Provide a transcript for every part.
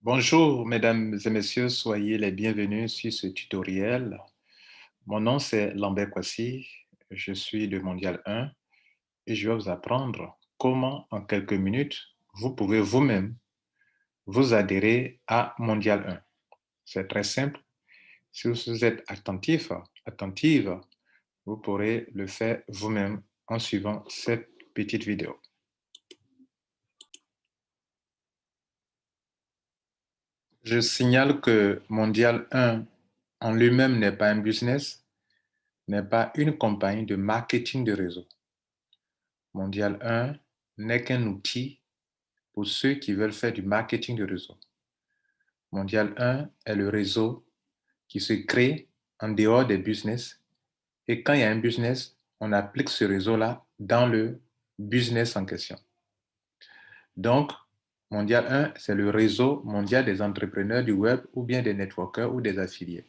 Bonjour, mesdames et messieurs, soyez les bienvenus sur ce tutoriel. Mon nom, c'est Lambert Kwasi, je suis de Mondial 1 et je vais vous apprendre comment, en quelques minutes, vous pouvez vous-même vous adhérer à Mondial 1. C'est très simple. Si vous êtes attentive, vous pourrez le faire vous-même en suivant cette petite vidéo. Je signale que Mondial 1 en lui-même n'est pas un business, n'est pas une compagnie de marketing de réseau. Mondial 1 n'est qu'un outil pour ceux qui veulent faire du marketing de réseau. Mondial 1 est le réseau qui se crée en dehors des business et quand il y a un business, on applique ce réseau-là dans le business en question. Donc, Mondial 1, c'est le réseau mondial des entrepreneurs du web ou bien des networkers ou des affiliés.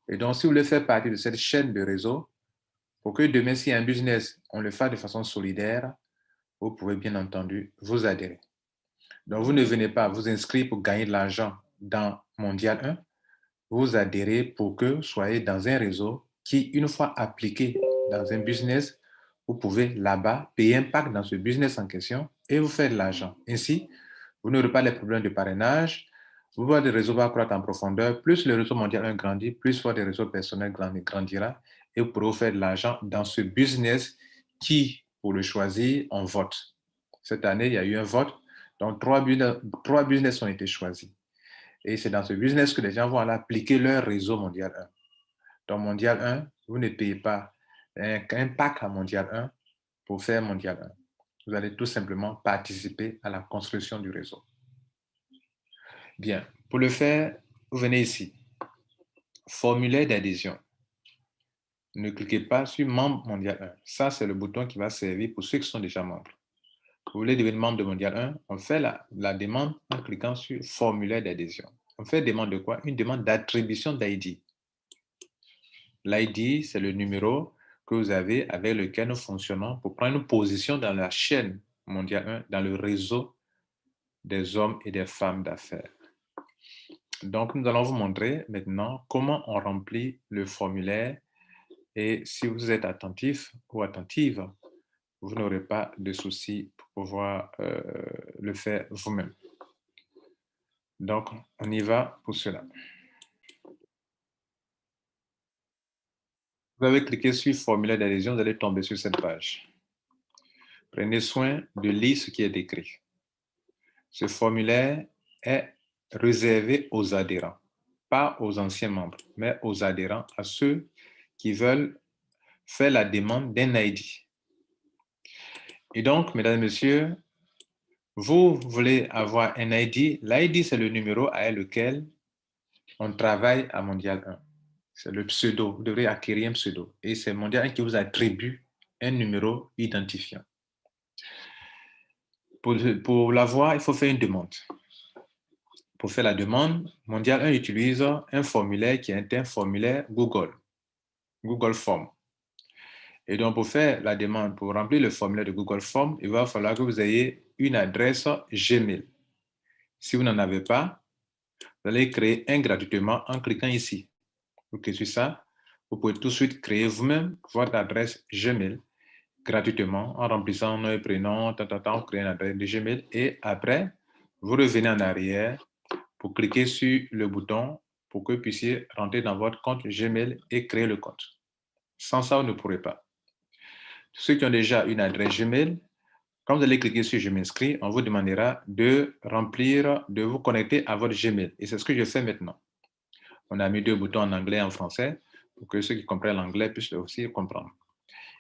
Et donc, si vous voulez faire partie de cette chaîne de réseau, pour que demain, s'il y a un business, on le fasse de façon solidaire, vous pouvez bien entendu vous adhérer. Donc, vous ne venez pas vous inscrire pour gagner de l'argent dans Mondial 1, vous adhérez pour que vous soyez dans un réseau qui, une fois appliqué dans un business, vous pouvez là-bas payer un pack dans ce business en question et vous faire de l'argent. Ainsi, vous n'aurez pas les problèmes de parrainage, votre réseau va croître en profondeur, plus le réseau mondial 1 grandit, plus votre réseau personnel grandira et vous pourrez faire de l'argent dans ce business qui, pour le choisir, on vote. Cette année, il y a eu un vote, donc trois business ont été choisis. Et c'est dans ce business que les gens vont aller appliquer leur réseau mondial 1. Donc, mondial 1, vous ne payez pas un pack à mondial 1 pour faire mondial 1. Vous allez tout simplement participer à la construction du réseau. Bien, pour le faire, vous venez ici. Formulaire d'adhésion. Ne cliquez pas sur membre mondial 1. Ça, c'est le bouton qui va servir pour ceux qui sont déjà membres. Vous voulez devenir membre de mondial 1, on fait la demande en cliquant sur formulaire d'adhésion. On fait une demande de quoi? Une demande d'attribution d'ID. L'ID, c'est le numéro que vous avez avec lequel nous fonctionnons pour prendre une position dans la chaîne mondiale 1, dans le réseau des hommes et des femmes d'affaires. Donc, nous allons vous montrer maintenant comment on remplit le formulaire et si vous êtes attentif ou attentive, vous n'aurez pas de soucis pour pouvoir le faire vous-même. Donc, on y va pour cela. Vous avez cliqué sur formulaire d'adhésion, vous allez tomber sur cette page. Prenez soin de lire ce qui est écrit. Ce formulaire est réservé aux adhérents, pas aux anciens membres, mais aux adhérents, à ceux qui veulent faire la demande d'un ID. Et donc, mesdames et messieurs, vous voulez avoir un ID. L'ID, c'est le numéro avec lequel on travaille à Mondial 1. C'est le pseudo. Vous devrez acquérir un pseudo. Et c'est Mondial 1 qui vous attribue un numéro identifiant. Pour l'avoir, il faut faire une demande. Pour faire la demande, Mondial 1 utilise un formulaire qui est un formulaire Google Form. Et donc, pour faire la demande, pour remplir le formulaire de Google Form, il va falloir que vous ayez une adresse Gmail. Si vous n'en avez pas, vous allez créer un gratuitement en cliquant ici. Vous cliquez sur ça, vous pouvez tout de suite créer vous-même votre adresse Gmail gratuitement en remplissant nom et prénom, vous créez une adresse de Gmail et après, vous revenez en arrière pour cliquer sur le bouton pour que vous puissiez rentrer dans votre compte Gmail et créer le compte. Sans ça, vous ne pourrez pas. Ceux qui ont déjà une adresse Gmail, quand vous allez cliquer sur Je m'inscris, on vous demandera de remplir, de vous connecter à votre Gmail. Et c'est ce que je fais maintenant. On a mis deux boutons en anglais et en français pour que ceux qui comprennent l'anglais puissent aussi comprendre.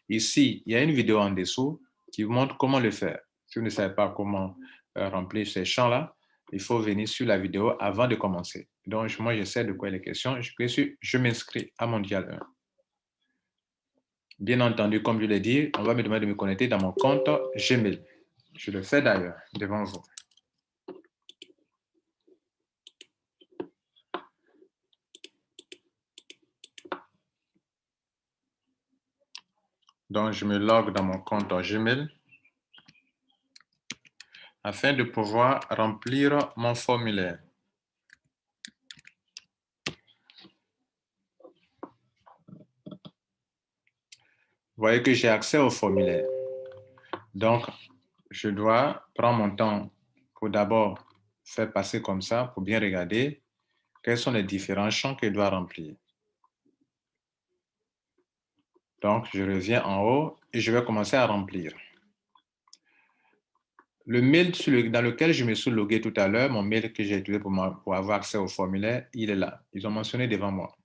Ici, il y a une vidéo en dessous qui vous montre comment le faire. Si vous ne savez pas comment remplir ces champs-là, il faut venir sur la vidéo avant de commencer. Donc, moi, je sais de quoi il est question. Je clique sur Je m'inscris à Mondial 1. Bien entendu, comme je l'ai dit, on va me demander de me connecter dans mon compte Gmail. Je le fais d'ailleurs devant vous. Donc, je me log dans mon compte Gmail. afin de pouvoir remplir mon formulaire. Vous voyez que j'ai accès au formulaire. Donc, je dois prendre mon temps pour d'abord faire passer comme ça pour bien regarder quels sont les différents champs que je dois remplir. Donc, je reviens en haut et je vais commencer à remplir. Le mail dans lequel je me suis logué tout à l'heure, mon mail que j'ai utilisé pour avoir accès au formulaire, il est là. Ils ont mentionné devant moi.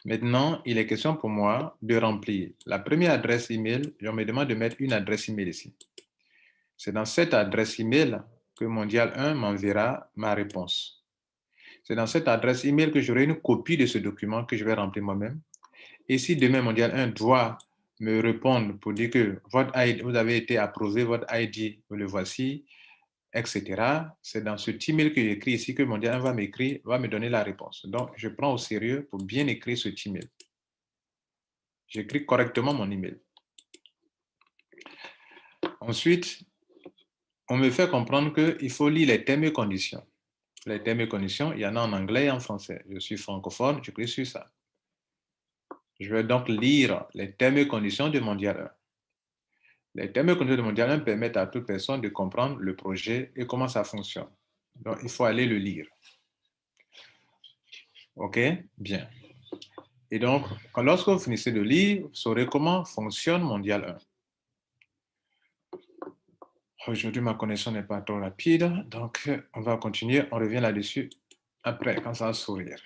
Maintenant, il est question pour moi de remplir. La première adresse email, je me demande de mettre une adresse email ici. C'est dans cette adresse email que Mondial 1 m'enverra ma réponse. C'est dans cette adresse email que j'aurai une copie de ce document que je vais remplir moi-même. Et si demain Mondial 1 doit me répondre pour dire que votre ID, vous avez été approuvé, votre ID, vous le voici, etc. C'est dans ce email que j'écris ici que Mondial 1 va m'écrire, va me donner la réponse. Donc, je prends au sérieux pour bien écrire ce email. J'écris correctement mon email. Ensuite, on me fait comprendre qu'il faut lire les termes et conditions. Les termes et conditions, il y en a en anglais et en français. Je suis francophone, j'écris sur ça. Je vais donc lire les termes et conditions de Mondial 1. Les termes et conditions de Mondial 1 permettent à toute personne de comprendre le projet et comment ça fonctionne. Donc, il faut aller le lire. OK? Bien. Et donc, lorsque vous finissez de lire, vous saurez comment fonctionne Mondial 1. Aujourd'hui, ma connexion n'est pas trop rapide, donc on va continuer. On revient là-dessus après, quand ça va sourire.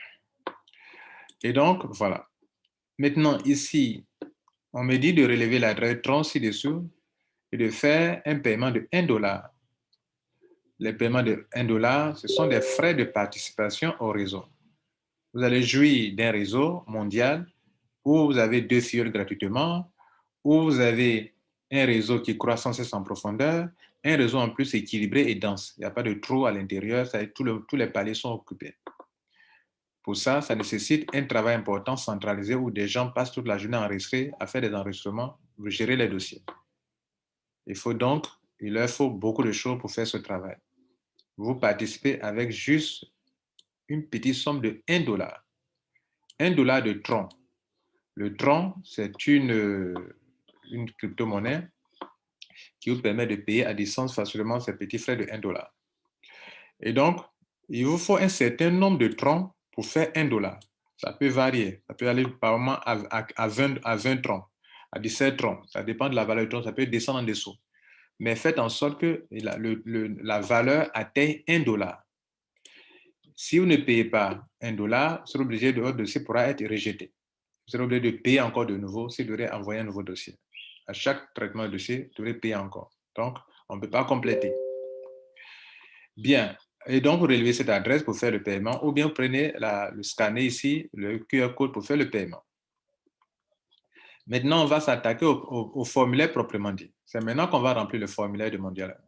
Et donc, voilà. Maintenant, ici, on me dit de relever l'adresse Tron ci-dessous et de faire un paiement de $1. Les paiements de $1, ce sont des frais de participation au réseau. Vous allez jouir d'un réseau mondial où vous avez 2 fioles gratuitement, où vous avez un réseau qui croît sans cesse en profondeur, un réseau en plus équilibré et dense. Il n'y a pas de trou à l'intérieur, tous les paliers sont occupés. Pour ça, ça nécessite un travail important centralisé où des gens passent toute la journée enregistrés à faire des enregistrements, pour gérer les dossiers. Il leur faut beaucoup de choses pour faire ce travail. Vous participez avec juste une petite somme de $1. $1 de Tron. Le Tron, c'est une crypto-monnaie qui vous permet de payer à distance facilement ces petits frais de $1. Et donc, il vous faut un certain nombre de troncs pour faire $1. Ça peut varier. Ça peut aller par moment à 20 troncs, à 17 troncs. Ça dépend de la valeur du tronc. Ça peut descendre en dessous. Mais faites en sorte que la valeur atteigne $1. Si vous ne payez pas $1, vous serez obligé de votre dossier pourra être rejeté. Vous serez obligé de payer encore de nouveau si vous devez envoyer un nouveau dossier. À chaque traitement de dossier, vous devrez payer encore. Donc, on ne peut pas compléter. Bien. Et donc, vous relevez cette adresse pour faire le paiement ou bien vous prenez le scanner ici, le QR code pour faire le paiement. Maintenant, on va s'attaquer au formulaire proprement dit. C'est maintenant qu'on va remplir le formulaire de Mondial 1.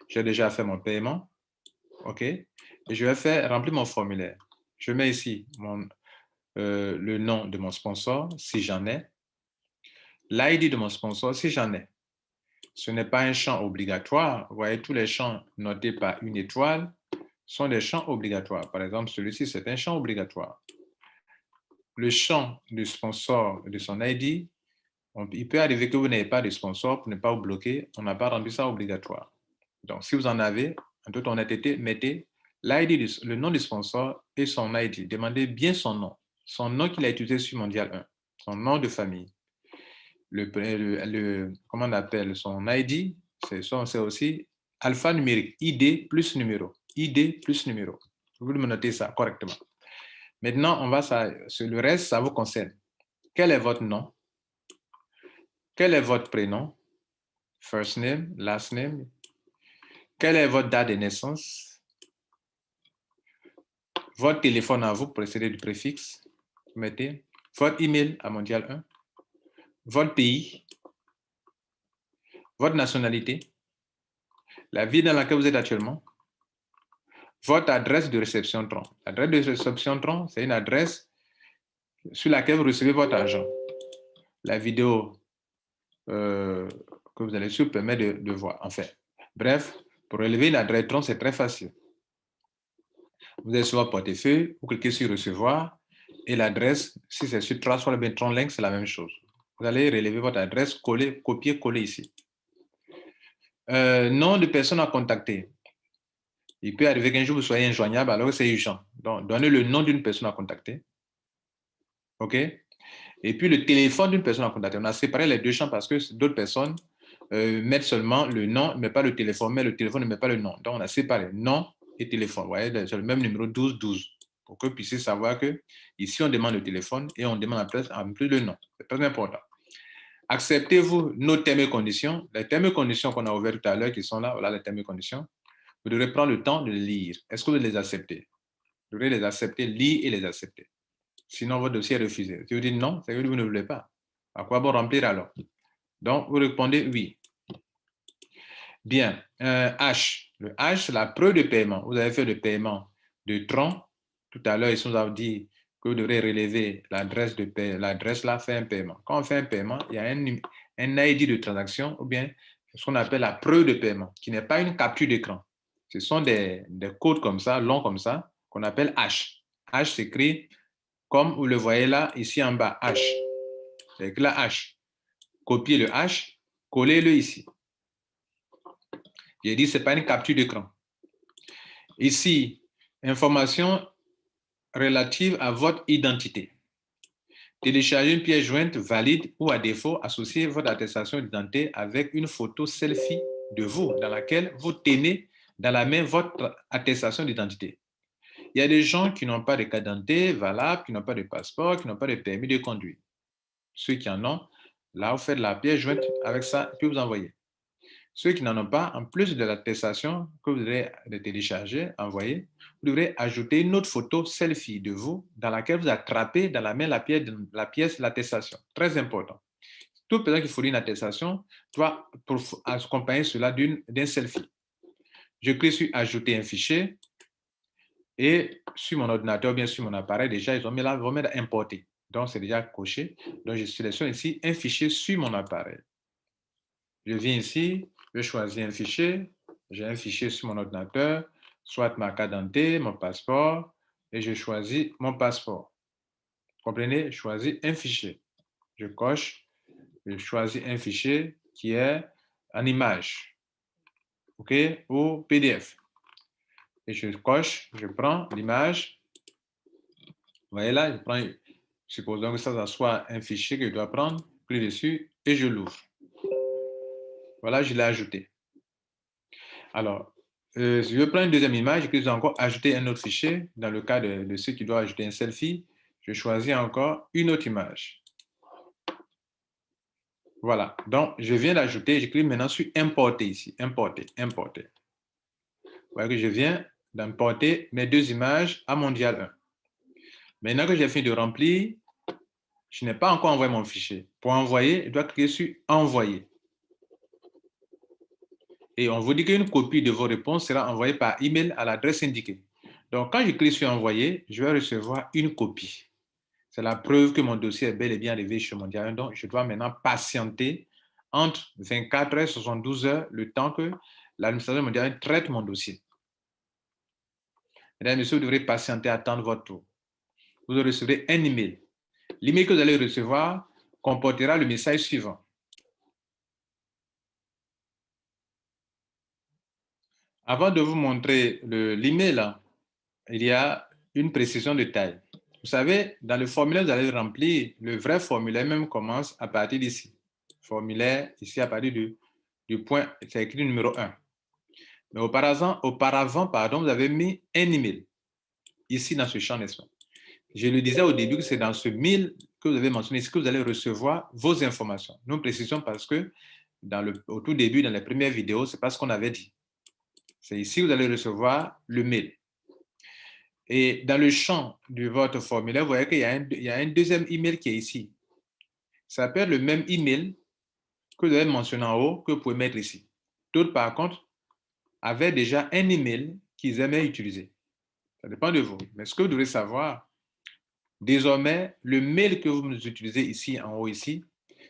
J'ai déjà fait mon paiement. OK? Et je vais remplir mon formulaire. Je mets ici le nom de mon sponsor, si j'en ai. L'ID de mon sponsor, si j'en ai. Ce n'est pas un champ obligatoire. Vous voyez, tous les champs notés par une étoile sont des champs obligatoires. Par exemple, celui-ci, c'est un champ obligatoire. Le champ du sponsor de son ID, il peut arriver que vous n'ayez pas de sponsor pour ne pas vous bloquer. On n'a pas rendu ça obligatoire. Donc, si vous en avez, en toute honnêteté, mettez le nom du sponsor et son ID. Demandez bien son nom qu'il a utilisé sur Mondial 1, son nom de famille. Comment on appelle son ID, c'est aussi alphanumérique, ID plus numéro. ID plus numéro. Vous me notez ça correctement. Maintenant, sur le reste, ça vous concerne. Quel est votre nom? Quel est votre prénom? First name, last name. Quelle est votre date de naissance? Votre téléphone à vous, précédé du préfixe. Mettez votre email à Mondial 1. Votre pays. Votre nationalité. La ville dans laquelle vous êtes actuellement. Votre adresse de réception Tron. L'adresse de réception Tron, c'est une adresse sur laquelle vous recevez votre argent. La vidéo que vous allez suivre permet de voir. En fait, Bref, pour relever une adresse tronc, c'est très facile. Vous allez sur votre portefeuille, vous cliquez sur recevoir et l'adresse, si c'est sur trace ou bien tronc link, c'est la même chose. Vous allez relever votre adresse, copier, coller ici. Nom de personne à contacter. Il peut arriver qu'un jour vous soyez injoignable, alors c'est urgent. Donc, donnez le nom d'une personne à contacter. OK? Et puis le téléphone d'une personne à contacter. On a séparé les deux champs parce que d'autres personnes mettent seulement le nom, mais pas le téléphone, mais le téléphone ne met pas le nom. Donc on a séparé nom et téléphone. Vous voyez, c'est le même numéro 1212 pour que vous puissiez savoir que ici on demande le téléphone et on demande en plus le nom. C'est très important. Acceptez-vous nos termes et conditions. Les termes et conditions qu'on a ouverts tout à l'heure qui sont là, voilà les termes et conditions. Vous devrez prendre le temps de les lire. Est-ce que vous les acceptez? Vous devrez les accepter, lire et les accepter. Sinon, votre dossier est refusé. Si vous dites non, c'est que vous ne voulez pas. À quoi bon remplir alors? Donc, vous répondez oui. Bien. H. Le H, c'est la preuve de paiement. Vous avez fait le paiement de tronc. Tout à l'heure, ils nous ont dit que vous devrez relever l'adresse de l'adresse là, fait un paiement. Quand on fait un paiement, il y a un ID de transaction ou bien ce qu'on appelle la preuve de paiement, qui n'est pas une capture d'écran. Ce sont des codes comme ça, longs comme ça, qu'on appelle H. H s'écrit comme vous le voyez là, ici en bas, H. Avec la H. Copiez le H, collez-le ici. J'ai dit, ce n'est pas une capture d'écran. Ici, information relative à votre identité. Téléchargez une pièce jointe valide ou à défaut, associez votre attestation d'identité avec une photo selfie de vous dans laquelle vous tenez dans la main votre attestation d'identité. Il y a des gens qui n'ont pas de carte d'identité valable, qui n'ont pas de passeport, qui n'ont pas de permis de conduire. Ceux qui en ont, là, vous faites la pièce jointe avec ça, puis vous envoyez. Ceux qui n'en ont pas, en plus de l'attestation que vous devrez télécharger, envoyer, vous devrez ajouter une autre photo selfie de vous dans laquelle vous attrapez dans la main la pièce, l'attestation. Très important. Toute personne qui fournit une attestation doit accompagner cela d'un selfie. Je clique sur ajouter un fichier et sur mon ordinateur, bien sur mon appareil, déjà, ils ont mis là, ils vont mettre importer. Donc, c'est déjà coché. Donc, je sélectionne ici un fichier sur mon appareil. Je viens ici, je choisis un fichier. J'ai un fichier sur mon ordinateur, soit ma carte d'identité, mon passeport, et je choisis mon passeport. Comprenez? Je choisis un fichier. Je coche, je choisis un fichier qui est en image, OK, ou PDF. Et je coche, je prends l'image. Vous voyez là, je prends, supposons que ça soit un fichier que je dois prendre, clique dessus et je l'ouvre. Voilà, je l'ai ajouté. Alors, je vais prendre une deuxième image, je clique encore ajouter un autre fichier. Dans le cas de ceux qui doivent ajouter un selfie, je choisis encore une autre image. Voilà, donc je viens d'ajouter, je clique maintenant sur importer ici, importer. Vous voyez que je viens d'importer mes deux images à Mondial 1. Maintenant que j'ai fini de remplir, je n'ai pas encore envoyé mon fichier. Pour envoyer, je dois cliquer sur envoyer. Et on vous dit qu'une copie de vos réponses sera envoyée par email à l'adresse indiquée. Donc, quand je clique sur envoyer, je vais recevoir une copie. C'est la preuve que mon dossier est bel et bien arrivé chez Mondial. Donc, je dois maintenant patienter entre 24 heures et 72 heures le temps que l'administration mondiale traite mon dossier. Mesdames et messieurs, vous devrez patienter, attendre votre tour. Vous recevrez un email. L'email que vous allez recevoir comportera le message suivant. Avant de vous montrer l'email, il y a une précision de taille. Vous savez, dans le formulaire que vous allez remplir, le vrai formulaire même commence à partir d'ici. Formulaire ici à partir du point, c'est écrit numéro 1. Mais auparavant, vous avez mis un email ici dans ce champ, n'est-ce pas? Je le disais au début que c'est dans ce mail que vous avez mentionné ici que vous allez recevoir vos informations. Nous précisons parce que au tout début, dans les premières vidéos, ce n'est pas ce qu'on avait dit. C'est ici que vous allez recevoir le mail. Et dans le champ de votre formulaire, vous voyez qu'il y a un deuxième email qui est ici. Ça peut être le même email que vous avez mentionné en haut que vous pouvez mettre ici. D'autres, par contre, avaient déjà un email qu'ils aimaient utiliser. Ça dépend de vous. Mais ce que vous devez savoir, désormais, le mail que vous utilisez ici, en haut ici,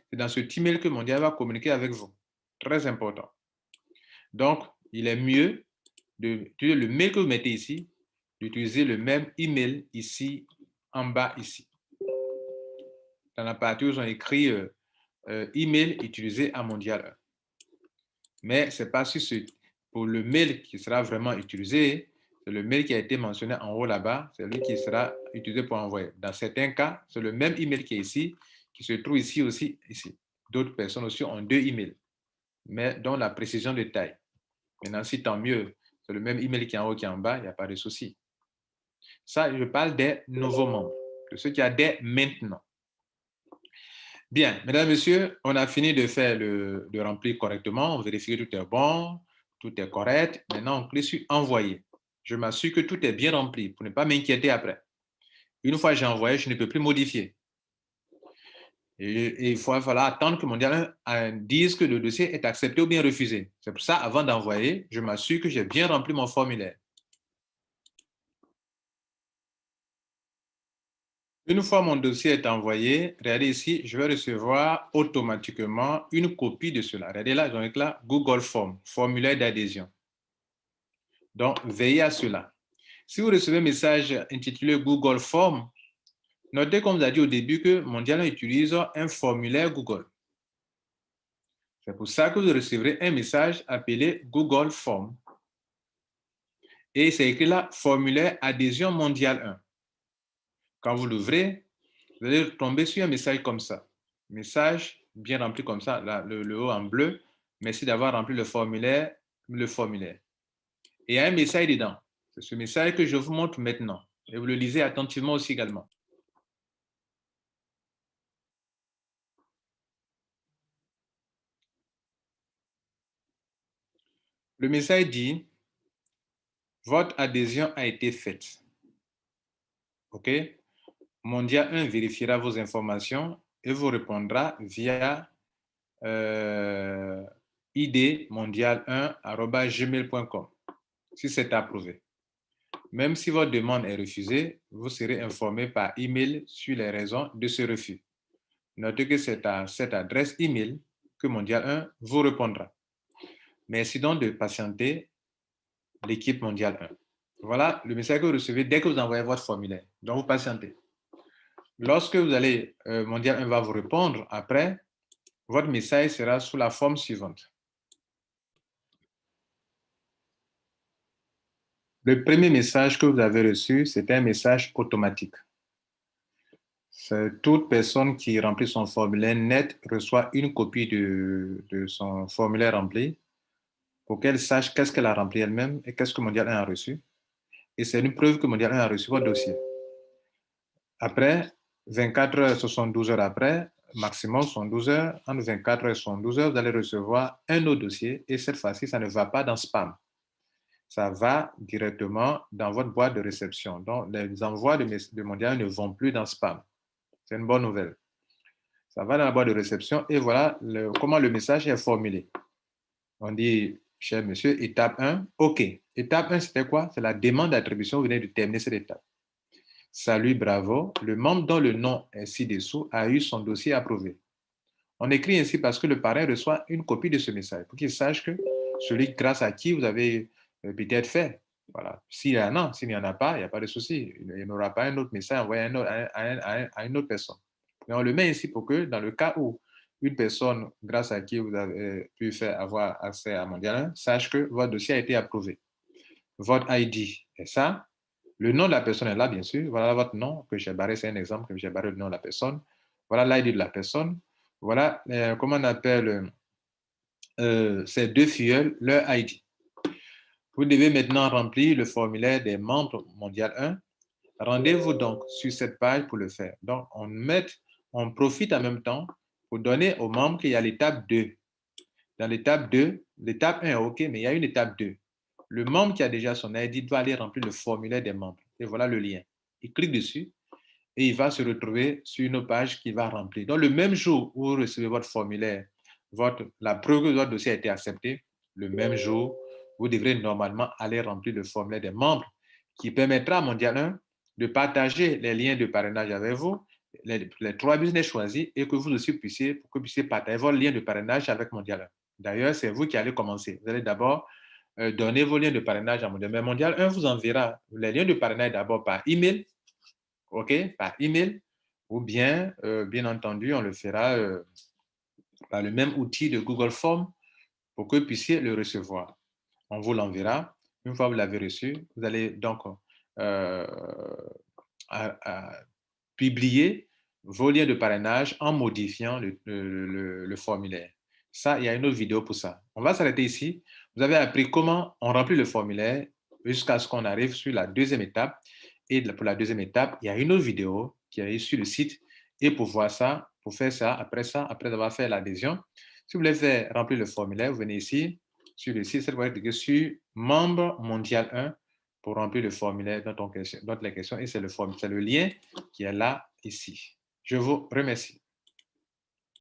c'est dans ce email que Mondial va communiquer avec vous. Très important. Donc, il est mieux d'utiliser le mail que vous mettez ici, d'utiliser le même email ici, en bas, ici. Dans la partie où ils ont écrit email utilisé à Mondial 1. Mais ce n'est pas pour le mail qui sera vraiment utilisé, c'est le mail qui a été mentionné en haut là-bas, c'est lui qui sera utilisé pour envoyer. Dans certains cas, c'est le même email qui est ici, qui se trouve ici aussi, ici. D'autres personnes aussi ont 2 emails, mais dont la précision de taille. Maintenant, si tant mieux, c'est le même email qui est en haut qui est en bas, il n'y a pas de souci. Ça, je parle des nouveaux membres, de ceux qui adhèrent maintenant. Bien, mesdames, messieurs, on a fini de faire de remplir correctement. On vérifie que tout est bon, tout est correct. Maintenant, on clique sur envoyer. Je m'assure que tout est bien rempli pour ne pas m'inquiéter après. Une fois que j'ai envoyé, je ne peux plus modifier. Et il va falloir attendre que Mondial 1 dise que le dossier est accepté ou bien refusé. C'est pour ça, avant d'envoyer, je m'assure que j'ai bien rempli mon formulaire. Une fois mon dossier est envoyé, regardez ici, je vais recevoir automatiquement une copie de cela. Regardez là, donc là, Google Form, formulaire d'adhésion. Donc, veillez à cela. Si vous recevez un message intitulé Google Form, notez, comme vous a dit au début, que Mondial utilise un formulaire Google. C'est pour ça que vous recevrez un message appelé Google Form. Et c'est écrit là, formulaire adhésion Mondial 1. Quand vous l'ouvrez, vous allez tomber sur un message comme ça. Message bien rempli comme ça, là, le haut en bleu. Merci d'avoir rempli le formulaire. Et il y a un message dedans. C'est ce message que je vous montre maintenant. Et vous le lisez attentivement aussi également. Le message dit, votre adhésion a été faite. OK? Mondial 1 vérifiera vos informations et vous répondra via idmondial1@gmail.com si c'est approuvé. Même si votre demande est refusée, vous serez informé par email sur les raisons de ce refus. Notez que c'est à cette adresse email que Mondial 1 vous répondra. Merci donc de patienter, l'équipe Mondial 1. Voilà le message que vous recevez dès que vous envoyez votre formulaire. Donc, vous patientez. Lorsque vous allez, Mondial 1 va vous répondre après, votre message sera sous la forme suivante. Le premier message que vous avez reçu, c'est un message automatique. Toute personne qui remplit son formulaire net reçoit une copie de son formulaire rempli pour qu'elle sache qu'est-ce qu'elle a rempli elle-même et qu'est-ce que Mondial 1 a reçu. Et c'est une preuve que Mondial 1 a reçu votre dossier. Après, 24 heures, 72 heures après, maximum 72 heures, entre 24 heures et 72 heures, vous allez recevoir un autre dossier et cette fois-ci, ça ne va pas dans spam. Ça va directement dans votre boîte de réception. Donc, les envois de Mondial ne vont plus dans spam. C'est une bonne nouvelle. Ça va dans la boîte de réception et voilà comment le message est formulé. On dit, cher monsieur, étape 1, OK. Étape 1, c'était quoi? C'est la demande d'attribution. Vous venez de terminer cette étape. Salut, bravo. Le membre dont le nom est ci-dessous a eu son dossier approuvé. On écrit ainsi parce que le parrain reçoit une copie de ce message pour qu'il sache que celui grâce à qui vous avez peut-être fait. Voilà. S'il y en a, s'il n'y en a pas, il n'y a pas de souci. Il n'y aura pas un autre message envoyé à une autre personne. Mais on le met ici pour que dans le cas où une personne grâce à qui vous avez pu faire avoir accès à Mondial 1 sache que votre dossier a été approuvé. Votre ID est ça. Le nom de la personne est là, bien sûr. Voilà votre nom que j'ai barré. C'est un exemple que j'ai barré le nom de la personne. Voilà l'ID de la personne. Voilà, comment on appelle ces deux filleuls, leur ID. Vous devez maintenant remplir le formulaire des membres Mondial 1. Rendez-vous donc sur cette page pour le faire. Donc, on profite en même temps pour donner aux membres qu'il y a l'étape 2. Dans l'étape 2, l'étape 1 est OK, mais il y a une étape 2. Le membre qui a déjà son ID doit aller remplir le formulaire des membres. Et voilà le lien. Il clique dessus et il va se retrouver sur une page qu'il va remplir. Donc, le même jour où vous recevez votre formulaire, la preuve que votre dossier a été accepté, le même jour, vous devrez normalement aller remplir le formulaire des membres qui permettra à Mondial 1 de partager les liens de parrainage avec vous, les 3 business choisis et que vous aussi puissiez partager votre lien de parrainage avec Mondial 1. D'ailleurs, c'est vous qui allez commencer. Vous allez d'abord donner vos liens de parrainage à Mondial. Mais Mondial 1 vous enverra les liens de parrainage d'abord par email, OK, par email, ou bien, bien entendu, on le fera par le même outil de Google Form pour que vous puissiez le recevoir. On vous l'enverra. Une fois que vous l'avez reçu, vous allez donc euh, à publier vos liens de parrainage en modifiant le formulaire. Ça, il y a une autre vidéo pour ça. On va s'arrêter ici. Vous avez appris comment on remplit le formulaire jusqu'à ce qu'on arrive sur la deuxième étape. Et pour la deuxième étape, il y a une autre vidéo qui est sur le site. Et pour voir ça, pour faire ça, après avoir fait l'adhésion, si vous voulez faire remplir le formulaire, vous venez ici sur le site, cette fois cliquez sur membre mondial 1 pour remplir le formulaire dont les questions. Et c'est le lien qui est là, ici. Je vous remercie.